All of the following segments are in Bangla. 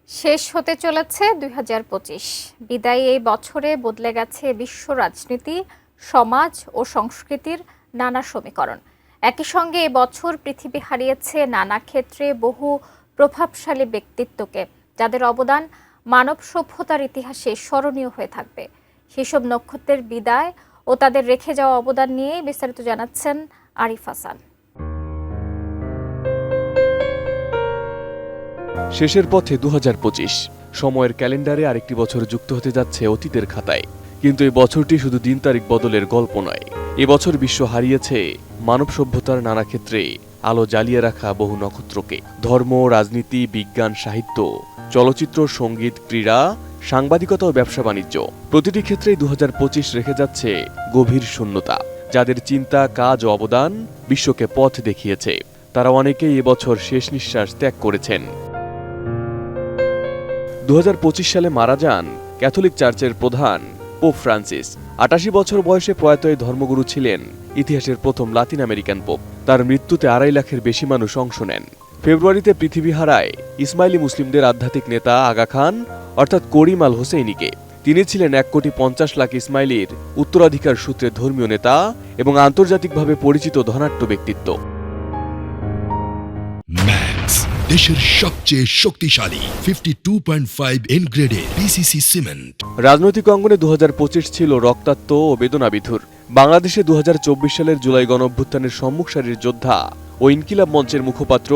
শেষ হতে চলেছে ২০২৫। বিদায়ী এই বছরে বদলে গেছে বিশ্ব রাজনীতি, সমাজ ও সংস্কৃতির নানা সমীকরণ। একই সঙ্গে এ বছর পৃথিবী হারিয়েছে নানা ক্ষেত্রে বহু প্রভাবশালী ব্যক্তিত্বকে, যাদের অবদান মানব সভ্যতার ইতিহাসে স্মরণীয় হয়ে থাকবে। সেসব নক্ষত্রের বিদায় ও তাদের রেখে যাওয়া অবদান নিয়ে বিস্তারিত জানাচ্ছেন আরিফ হাসান। শেষের পথে ২০২৫। সময়ের ক্যালেন্ডারে আরেকটি বছর যুক্ত হতে যাচ্ছে অতীতের খাতায়। কিন্তু এই বছরটি শুধু দিন তারিখ বদলের গল্প নয়। এবছর বিশ্ব হারিয়েছে মানব সভ্যতার নানা ক্ষেত্রে আলো জ্বালিয়ে রাখা বহু নক্ষত্রকে। ধর্ম, রাজনীতি, বিজ্ঞান, সাহিত্য, চলচ্চিত্র, সঙ্গীত, ক্রীড়া, সাংবাদিকতা ও ব্যবসা বাণিজ্য, প্রতিটি ক্ষেত্রেই ২০২৫ রেখে যাচ্ছে গভীর শূন্যতা। যাদের চিন্তা, কাজ ও অবদান বিশ্বকে পথ দেখিয়েছে, তারা অনেকেই এবছর শেষ নিঃশ্বাস ত্যাগ করেছেন। ২০২৫ সালে মারা যান ক্যাথলিক চার্চের প্রধান পোপ ফ্রান্সিস। ৮৮ বছর বয়সে প্রয়াত এই ধর্মগুরু ছিলেন ইতিহাসের প্রথম লাতিন আমেরিকান পোপ। তার মৃত্যুতে ২.৫ লাখের বেশি মানুষ অংশ নেন। ফেব্রুয়ারিতে পৃথিবী হারায় ইসমাইলি মুসলিমদের আধ্যাত্মিক নেতা আগা খান অর্থাৎ করিম আল হোসেইনিকে। তিনি ছিলেন ১,৫০,০০,০০০ ইসমাইলির উত্তরাধিকার সূত্রে ধর্মীয় নেতা এবং আন্তর্জাতিকভাবে পরিচিত ধনাঢ্য ব্যক্তিত্ব। দেশের সবচেয়ে শক্তিশালী 52.5 এন গ্রেডের পিসিসি সিমেন্ট। রাজনৈতিক অঙ্গনে ২০২৫ ছিল রক্তাক্ত ও বেদনাবিধুর। বাংলাদেশে ২০২৪ সালের জুলাই গণঅভ্যুত্থানের সম্মুখ সারির যোদ্ধা ও ইনকিলাব মঞ্চের মুখপাত্র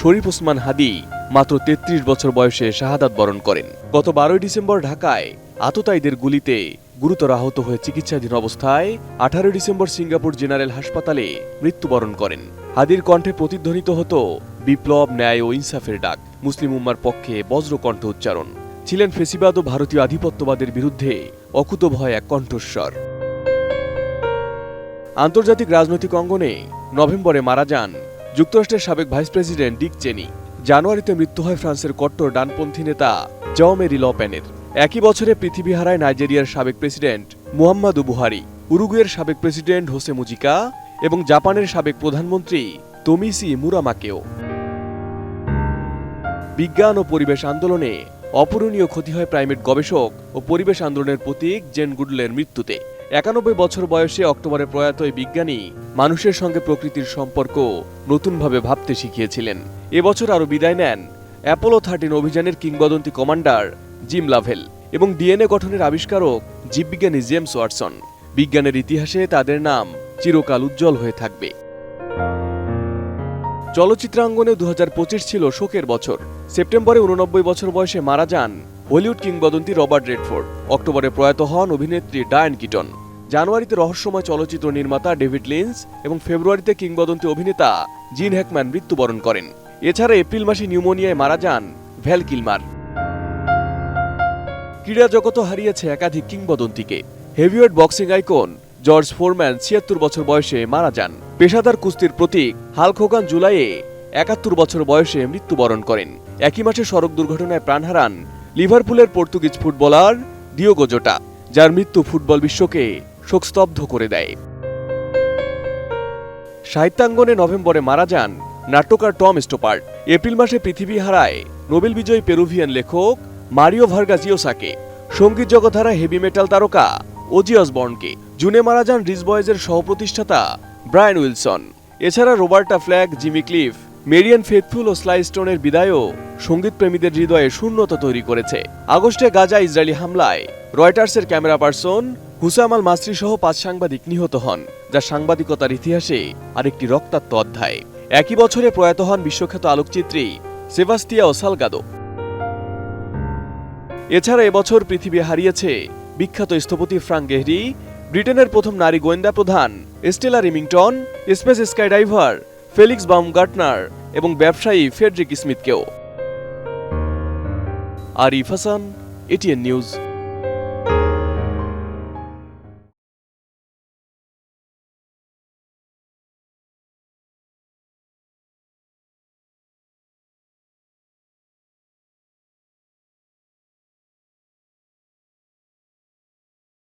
শরীফ ওসমান হাদি মাত্র ৩৩ বছর বয়সে শাহাদাত বরণ করেন। গত ১২ ডিসেম্বর ঢাকায় আততায়ীদের গুলিতে গুরুতর আহত হয়ে চিকিৎসাধীন অবস্থায় ১৮ ডিসেম্বর সিঙ্গাপুর জেনারেল হাসপাতালে মৃত্যুবরণ করেন। হাদির কণ্ঠে প্রতিধ্বনিত হতো বিপ্লব, ন্যায় ও ইনসাফের ডাক। মুসলিম উম্মার পক্ষে বজ্রকণ্ঠ উচ্চারণ। ছিলেন ফেসিবাদ ও ভারতীয় আধিপত্যবাদের বিরুদ্ধে অকুতোভয় এক কণ্ঠস্বর। আন্তর্জাতিক রাজনৈতিক অঙ্গনে নভেম্বরে মারা যান যুক্তরাষ্ট্রের সাবেক ভাইস প্রেসিডেন্ট ডিক চেনি। জানুয়ারিতে মৃত্যু হয় ফ্রান্সের কট্টর ডানপন্থী নেতা জও-মেরি ল পেনের। একই বছরে পৃথিবী হারায় নাইজেরিয়ার সাবেক প্রেসিডেন্ট মুহাম্মাদু বুহারি, উরুগুয়ের সাবেক প্রেসিডেন্ট হোসে মুজিকা এবং জাপানের সাবেক প্রধানমন্ত্রী তোমিসি মুরামাকেও। বিজ্ঞান ও পরিবেশ আন্দোলনে অপূরণীয় ক্ষতি হয় প্রাইমেট গবেষক ও পরিবেশ আন্দোলনের প্রতীক জেন গুডলের মৃত্যুতে। ৯১ বছর বয়সে অক্টোবরে প্রয়াত এই বিজ্ঞানী মানুষের সঙ্গে প্রকৃতির সম্পর্ক নতুনভাবে ভাবতে শিখিয়েছিলেন। এবছর আরও বিদায় নেন অ্যাপোলো 13 অভিযানের কিংবদন্তি কমান্ডার জিম লাভেল এবং ডিএনএ গঠনের আবিষ্কারক জীববিজ্ঞানী জেমস ওয়াটসন। বিজ্ঞানের ইতিহাসে তাদের নাম চিরকাল উজ্জ্বল হয়ে থাকবে। চলচ্চিত্রাঙ্গনে ২০২৫ ছিল শোকের বছর। সেপ্টেম্বরে ৮৯ বছর বয়সে মারা যান হলিউড কিংবদন্তি রবার্ট রেডফোর্ড। অক্টোবরে প্রয়াত হন অভিনেত্রী ডায়ান কিটন। জানুয়ারিতে রহস্যময় চলচ্চিত্র নির্মাতা ডেভিড লিঞ্চ এবং ফেব্রুয়ারিতে কিংবদন্তি অভিনেতা জিন হ্যাকম্যান মৃত্যুবরণ করেন। এছাড়া এপ্রিল মাসে নিউমোনিয়ায় মারা যান ভ্যাল কিলমার। ক্রীড়া জগত হারিয়েছে একাধিক কিংবদন্তিকে। Heavyweight boxing icon George Foreman ৭৬ বছর বয়সে মারা যান। পেশাদার কুস্তির প্রতীক হাল্ক হোগান জুলাইয়ে ৭১ বছর বয়সে মৃত্যুবরণ করেন। একই মাসে সড়ক দুর্ঘটনায় প্রাণ হারান লিভারপুলের পর্তুগিজ ফুটবলার ডিওগো জোটা, যার মৃত্যু ফুটবল বিশ্বকে শোকস্তব্ধ করে দেয়। সাহিত্যাঙ্গনে নভেম্বরে মারা যান নাট্যকার টম স্টোপার্ট। এপ্রিল মাসে পৃথিবী হারায় নোবেল বিজয়ী পেরুভিয়ান লেখক মারিও ভার্গাস ইয়োসাকে। সঙ্গীত জগৎহারা হেভি মেটাল তারকা ওজি অসবর্নকে। জুনে মারা যান রিচ বয়েজের সহপ্রতিষ্ঠাতা ব্রায়ান উইলসন। এছাড়া Roberta Flack, Jimmy Cliff, Marianne Faithfull ও স্লাই স্টোনের বিদায়ও সঙ্গীত প্রেমীদের হৃদয়ে শূন্যতা তৈরি করেছে। আগস্টে গাজা ইসরায়েলি হামলায় রয়টার্সের ক্যামেরা পার্সন হুসাম আল মাসরি সহ ৫ সাংবাদিক নিহত হন, যা সাংবাদিকতার ইতিহাসে আরেকটি রক্তাক্ত অধ্যায়। একই বছরে প্রয়াত হন বিশ্বখ্যাত আলোকচিত্রী সেবাস্তিয়াও সালগাদো। এছাড়া এবছর পৃথিবী হারিয়েছে বিখ্যাত স্থপতি ফ্রাঙ্ক গেহরি, ব্রিটেনের প্রথম নারী গোয়েন্দা প্রধান Stella Rimington, space skydiver Felix Baumgartner এবং ব্যবসায়ী ফ্রেডরিক স্মিথকেও। Arif Hasan, ATN news.